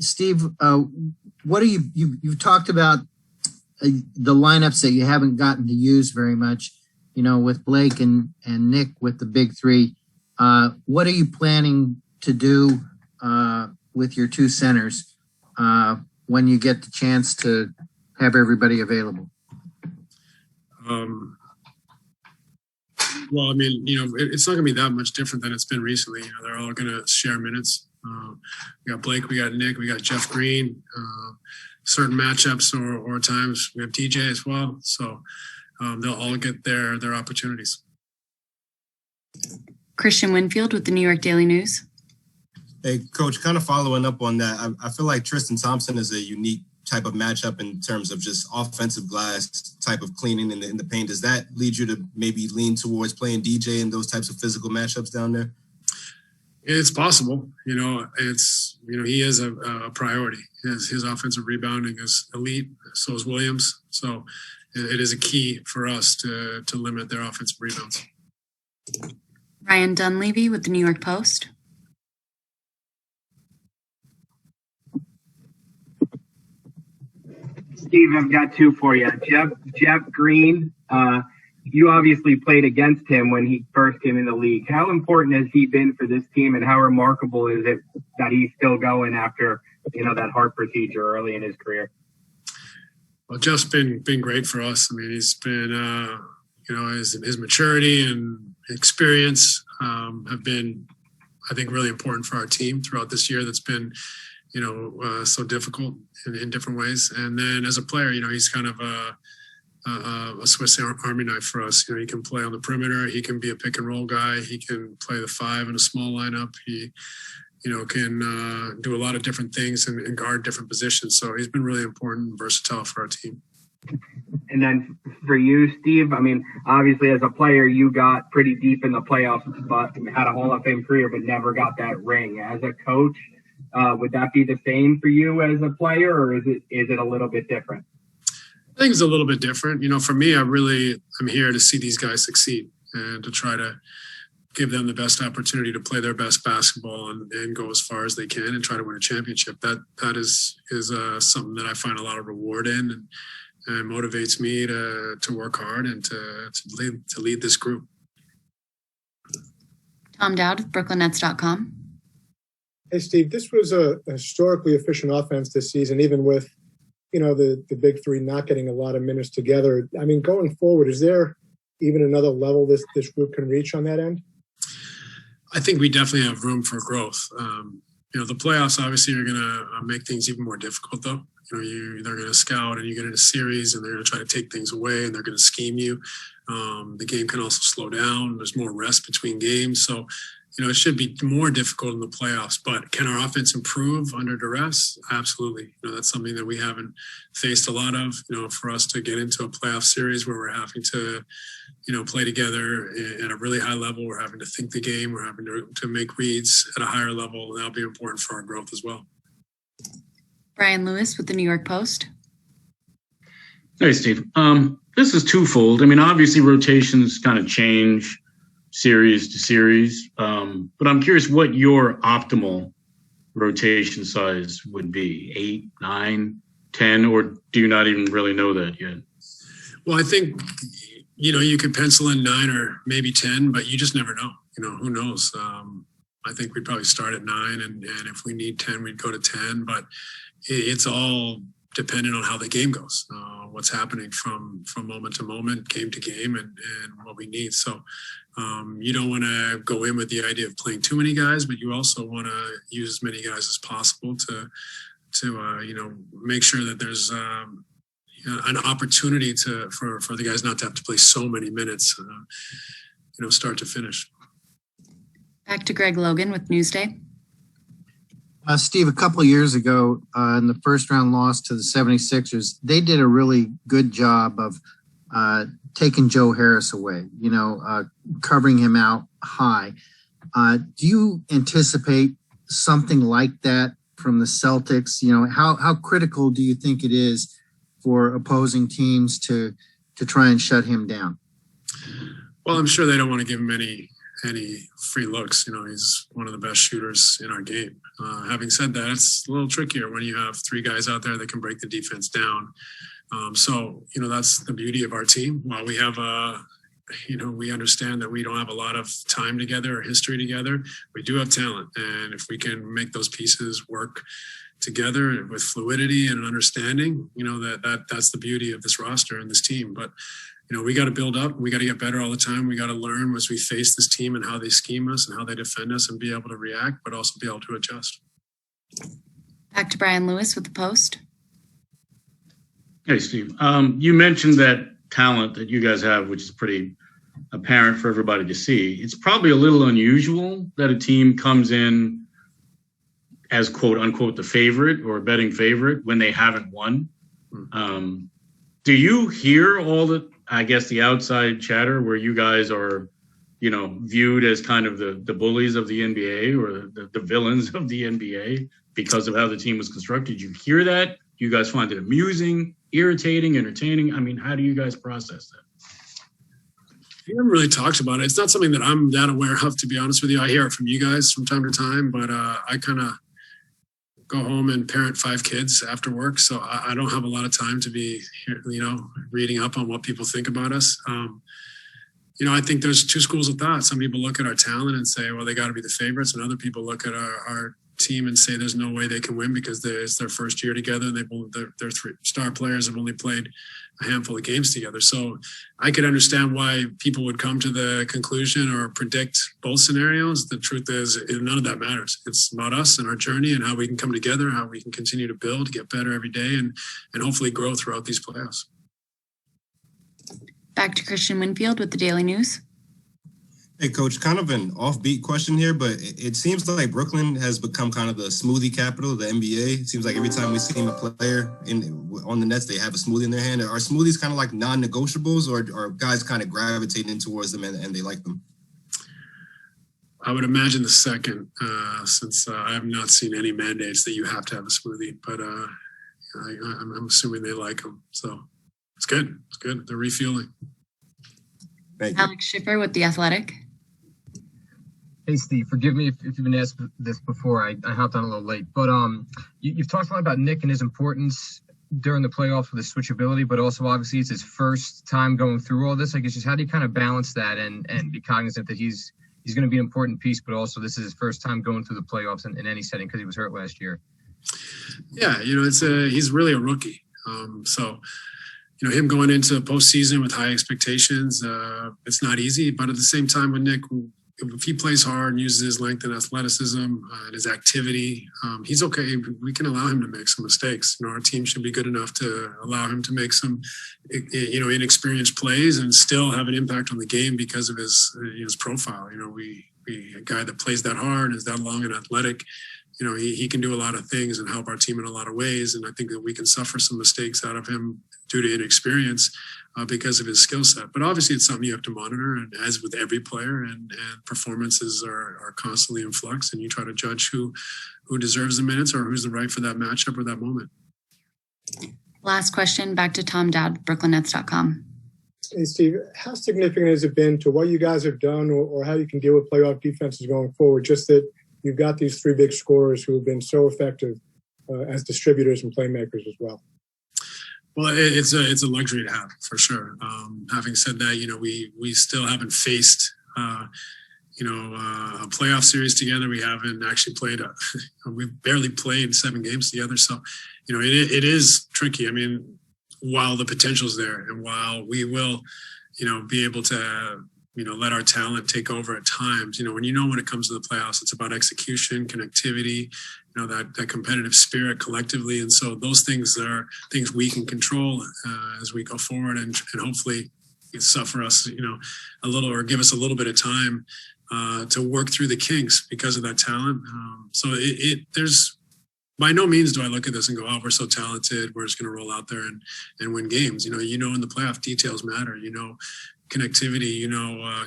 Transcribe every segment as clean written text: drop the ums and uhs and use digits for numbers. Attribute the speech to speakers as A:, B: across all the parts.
A: Steve, what are you've talked about the lineups that you haven't gotten to use very much, with Blake and Nick with the big three. What are you planning to do with your two centers when you get the chance to have everybody available?
B: Well, I mean, it's not going to be that much different than it's been recently. They're all going to share minutes. We got Blake, we got Nick, we got Jeff Green. Certain matchups or times we have DJ as well. So they'll all get their opportunities.
C: Christian Winfield with the New York Daily News.
D: Hey, Coach, kind of following up on that, I feel like Tristan Thompson is a unique type of matchup in terms of just offensive glass type of cleaning in the paint. Does that lead you to maybe lean towards playing DJ in those types of physical matchups down there?
B: It's possible. He is a priority. His offensive rebounding is elite. So is Williams. So it is a key for us to limit their offensive rebounds.
C: Ryan Dunleavy with the New York Post.
E: Steve, I've got two for you. Jeff Green, you obviously played against him when he first came in the league. How important has he been for this team, and how remarkable is it that he's still going after, that heart procedure early in his career?
B: Well, Jeff's been great for us. I mean, he's been, his maturity and experience have been, I think, really important for our team throughout this year that's been, so difficult in different ways. And then as a player, he's kind of a Swiss Army knife for us. He can play on the perimeter. He can be a pick and roll guy. He can play the five in a small lineup. He, can do a lot of different things and guard different positions. So he's been really important and versatile for our team.
E: And then for you, Steve, I mean, obviously as a player, you got pretty deep in the playoffs, but had a Hall of Fame career, but never got that ring. As a coach, would that be the same for you as a player, or is it a little bit different?
B: I think it's a little bit different. For me, I'm here to see these guys succeed and to try to give them the best opportunity to play their best basketball and go as far as they can and try to win a championship. That is something that I find a lot of reward in and motivates me to work hard and to lead this group.
C: Tom Dowd with BrooklynNets.com.
F: Hey, Steve, this was a historically efficient offense this season, even with, the big three not getting a lot of minutes together. I mean, going forward, is there even another level this group can reach on that end?
B: I think we definitely have room for growth. The playoffs obviously are going to make things even more difficult, though. They're going to scout and you get into series and they're going to try to take things away and they're going to scheme you. The game can also slow down. There's more rest between games. So, it should be more difficult in the playoffs, but can our offense improve under duress? Absolutely. That's something that we haven't faced a lot of, for us to get into a playoff series where we're having to, play together at a really high level. We're having to think the game. We're having to make reads at a higher level. And that'll be important for our growth as well.
C: Brian Lewis with the New York Post.
G: Hey, Steve. This is twofold. I mean, obviously rotations kind of change series to series. But I'm curious what your optimal rotation size would be, 8, 9, 10, or do you not even really know that yet?
B: Well, I think, you could pencil in 9 or maybe 10, but you just never know. Who knows? I think we'd probably start at 9 and if we need 10, we'd go to 10, but it's all dependent on how the game goes, what's happening from moment to moment, game to game, and what we need. So you don't want to go in with the idea of playing too many guys, but you also want to use as many guys as possible to make sure that there's an opportunity for the guys not to have to play so many minutes, start to finish.
C: Back to Greg Logan with Newsday.
A: Steve, a couple of years ago in the first round loss to the 76ers, they did a really good job of taking Joe Harris away, covering him out high. Do you anticipate something like that from the Celtics? How critical do you think it is for opposing teams to try and shut him down?
B: Well, I'm sure they don't want to give him any any free looks. He's one of the best shooters in our game. Having said that, it's a little trickier when you have three guys out there that can break the defense down. So that's the beauty of our team. While we have we understand that we don't have a lot of time together or history together, we do have talent. And if we can make those pieces work together with fluidity and an understanding, that's the beauty of this roster and this team. But we got to build up. We got to get better all the time. We got to learn as we face this team and how they scheme us and how they defend us, and be able to react, but also be able to adjust.
C: Back to Brian Lewis with the Post.
G: Hey, Steve. You mentioned that talent that you guys have, which is pretty apparent for everybody to see. It's probably a little unusual that a team comes in as quote unquote the favorite or a betting favorite when they haven't won. Do you hear all the outside chatter where you guys are, viewed as kind of the bullies of the NBA or the villains of the NBA because of how the team was constructed? You hear that? You guys find it amusing, irritating, entertaining? I mean, how do you guys process that?
B: We haven't really talked about it. It's not something that I'm that aware of, to be honest with you. I hear it from you guys from time to time, but I kind of go home and parent 5 kids after work. So I don't have a lot of time to be, reading up on what people think about us. I think there's 2 schools of thought. Some people look at our talent and say, well, they got to be the favorites. And other people look at our team and say there's no way they can win because it's their first year together. Their 3 star players have only played a handful of games together. So I could understand why people would come to the conclusion or predict both scenarios. The truth is none of that matters. It's about us and our journey and how we can come together, how we can continue to build, get better every day, and hopefully grow throughout these playoffs.
C: Back to Christian Winfield with the Daily News.
D: Hey, Coach, kind of an offbeat question here, but it seems like Brooklyn has become kind of the smoothie capital of the NBA. It seems like every time we see a player on the Nets, they have a smoothie in their hand. Are smoothies kind of like non-negotiables, or are guys kind of gravitating towards them and they like them?
B: I would imagine the second, since I have not seen any mandates that you have to have a smoothie, but I'm assuming they like them. So it's good. It's good. They're refueling.
D: Thank you.
C: Alex Schiffer with The Athletic.
H: Hey, Steve, forgive me if you've been asked this before. I hopped on a little late. But you've talked a lot about Nick and his importance during the playoffs with his switchability, but also obviously it's his first time going through all this. I guess just how do you kind of balance that and be cognizant that he's going to be an important piece, but also this is his first time going through the playoffs in any setting because he was hurt last year?
B: Yeah, he's really a rookie. So him going into postseason with high expectations, it's not easy. But at the same time, with Nick, if he plays hard and uses his length and athleticism and his activity, he's okay. We can allow him to make some mistakes. Our team should be good enough to allow him to make some, inexperienced plays and still have an impact on the game because of his profile. A guy that plays that hard, is that long and athletic. He can do a lot of things and help our team in a lot of ways. And I think that we can suffer some mistakes out of him due to inexperience because of his skill set. But obviously it's something you have to monitor, and as with every player, and performances are constantly in flux, and you try to judge who deserves the minutes or who's the right for that matchup or that moment.
C: Last question, back to Tom Dowd, BrooklynNets.com.
F: Hey, Steve, how significant has it been to what you guys have done or how you can deal with playoff defenses going forward, just that you've got these 3 big scorers who have been so effective as distributors and playmakers as well?
B: Well, it's a luxury to have, for sure. Having said that, we still haven't faced, a playoff series together. We haven't actually played we've barely played 7 games together. So, it is tricky. I mean, while the potential's there and while we will, be able to, let our talent take over at times, when it comes to the playoffs, it's about execution, connectivity, that competitive spirit collectively. And so those things are things we can control as we go forward and hopefully suffer us, a little, or give us a little bit of time to work through the kinks because of that talent. So there's, by no means do I look at this and go, oh, we're so talented, we're just going to roll out there and win games. In the playoff, details matter. Connectivity,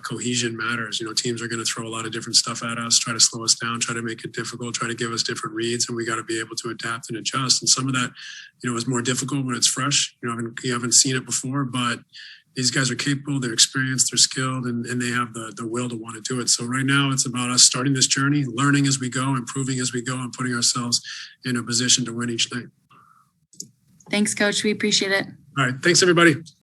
B: cohesion matters. Teams are going to throw a lot of different stuff at us, try to slow us down, try to make it difficult, try to give us different reads, and we got to be able to adapt and adjust. And some of that, is more difficult when it's fresh. You haven't seen it before, but these guys are capable, they're experienced, they're skilled, and they have the will to want to do it. So right now it's about us starting this journey, learning as we go, improving as we go, and putting ourselves in a position to win each night.
C: Thanks, Coach. We appreciate it.
B: All right. Thanks, everybody.